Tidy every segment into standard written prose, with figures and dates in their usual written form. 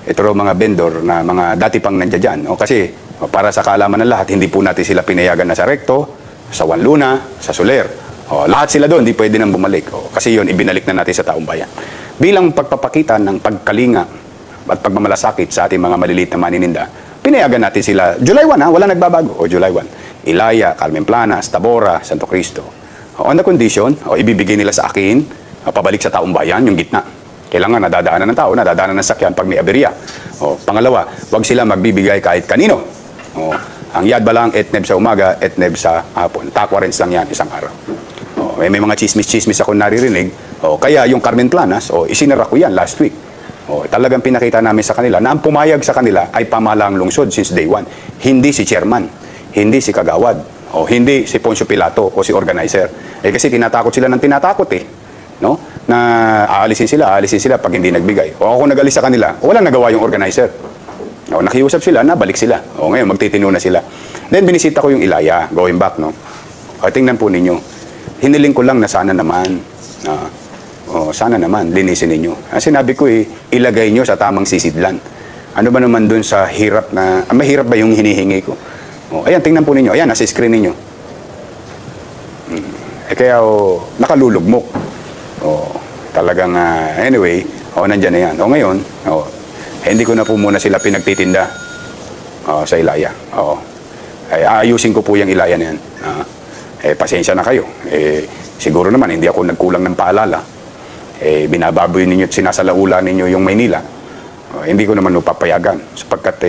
ito raw mga vendor na mga dati pang nandiyan dyan. Kasi para sa kaalaman ng lahat, hindi po natin sila pinayagan na sa Recto, sa Juan Luna, sa Soler. Lahat sila doon, hindi pwede nang bumalik. Kasi yon ibinalik na natin sa taong bayan. Bilang pagpapakita ng pagkalinga at pagmamalasakit sa ating mga maliliit na manininda, pinayagan natin sila. July 1 wala nagbabago. July 1. Ilaya, Carmen Planas, Tabora, Santo Cristo. On the condition, ibibigay nila sa akin, pabalik sa taong bayan, yung gitna. Kailangan nadadaanan ng tao, nadadaanan ng sakyan pag may aberya. Pangalawa, wag sila magbibigay kahit kanino. Ang yadba lang, etneb sa umaga, etneb sa hapon. Takwarens lang yan, isang araw. May mga chismis-chismis ako naririnig. Kaya yung Carmen Planas, isinara ko yan last week. Talagang pinakita namin sa kanila na ang pumayag sa kanila ay pamahalaang lungsod since day 1. Hindi si chairman, hindi si kagawad, hindi si Poncio Pilato o si organizer. Kasi tinatakot sila ng tinatakot no? Na aalisin sila pag hindi nagbigay. Ako nag-alis sa kanila, walang nagawa yung organizer. Nakiusap sila, nabalik sila. Ngayon, magtitino na sila. Then, binisita ko yung Ilaya, going back, no? Tingnan po ninyo. Hiniling ko lang na sana naman, linisin ninyo. Sinabi ko ilagay nyo sa tamang sisidlan. Ano ba naman dun sa hirap na, mahirap ba yung hinihingi ko? Ayan, tingnan po ninyo. Ayan, nasa screen ninyo. Kaya, nakalulugmok. Talagang, anyway, nandyan na yan. Ngayon, hindi ko na po muna sila pinagtitinda sa Ilaya. Ayusin ko po yung Ilaya na yan. Pasensya na kayo. Siguro naman, hindi ako nagkulang ng paalala. Binababoy ninyo at sinasalaula ninyo yung Maynila. Hindi ko naman papayagan. Sapagkat,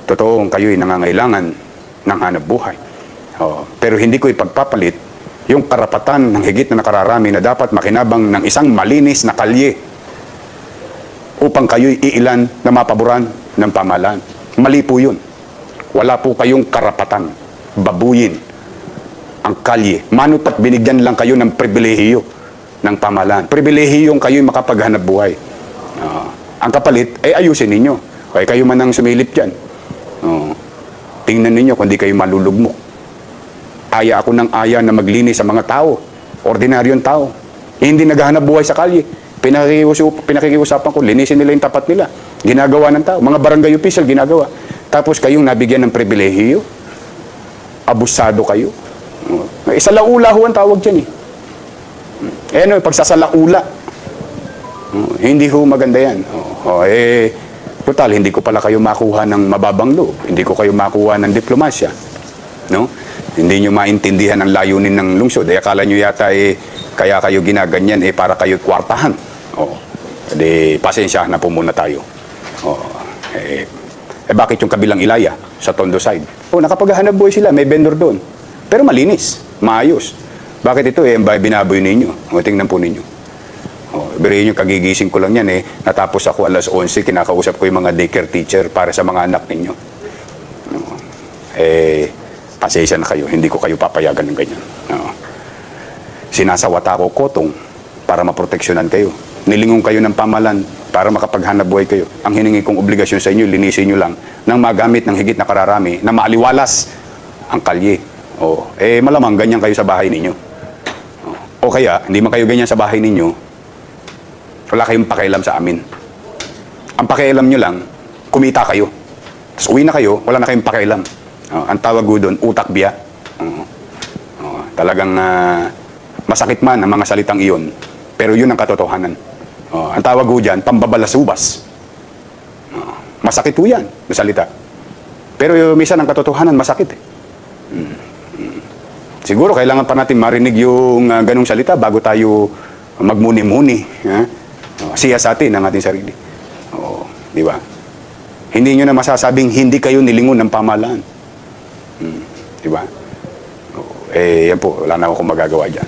totoong kayo'y nangangailangan ng hanap buhay. Pero hindi ko ipagpapalit yung karapatan ng higit na nakararami na dapat makinabang ng isang malinis na kalye upang kayo'y iilan na mapaboran ng pamahalaan. Mali po yun. Wala po kayong karapatan babuyin ang kalye. Manu't binigyan lang kayo ng pribilehiyo ng pamahalaan. Pribilehiyong kayo'y makapaghanap buhay. Ang kapalit ay ayusin ninyo. Kaya kayo man ang sumilip dyan. Tingnan ninyo kung di kayo malulugmok. Aya ako ng aya na maglinis sa mga tao. Ordinaryong tao. Hindi naghahanap buhay sa kalye. Pinakikiusapan ko, linisin nila yung tapat nila. Ginagawa ng tao. Mga barangay official, ginagawa. Tapos kayong nabigyan ng pribilehiyo. Abusado kayo. Isalaula ho ang tawag dyan pagsasalaula. Hindi ho maganda yan. Total, hindi ko pala kayo makuha ng mababang loob. Hindi ko kayo makuha ng diplomasya. No? Hindi nyo maintindihan ang layunin ng lungsod. Akala nyo yata kaya kayo ginaganyan para kayo kwartahan. Pasensya na po muna tayo. Bakit yung kabilang Ilaya sa Tondo side? Nakapaghahanap buhay sila, may vendor doon. Pero malinis, maayos. Bakit ito ang binaboy ninyo? Tingnan po ninyo. Birahin nyo, kagigising ko lang yan natapos ako alas 11, kinakausap ko yung mga daycare teacher para sa mga anak ninyo. Pasensya na kayo, hindi ko kayo papayagan ng ganyan. Sinasawata ko kotong para maproteksyonan kayo. Nilingon kayo ng pamahalaan para makapaghanap buhay kayo. Ang hiningi kong obligasyon sa inyo, linisin nyo lang nang magamit ng higit na kararami na maaliwalas ang kalye. Malamang ganyan kayo sa bahay ninyo. O kaya, hindi man kayo ganyan sa bahay ninyo, wala kayong pakialam sa amin. Ang pakialam nyo lang, kumita kayo. Tapos uwi na kayo, wala na kayong pakialam. Ang tawag ko doon, utak biya. Talagang masakit man ang mga salitang iyon, pero yun ang katotohanan. Ang tawag ko dyan, pambabalasubas. Masakit po yan, na salita. Pero minsan ang katotohanan, masakit Siguro kailangan pa natin marinig yung ganong salita bago tayo magmuni-muni. Siya sa atin ang ating sarili. Di ba? Hindi nyo na masasabing hindi kayo nilingon ng pamahalaan. Diba? Yan po, wala na akong magagawa dyan.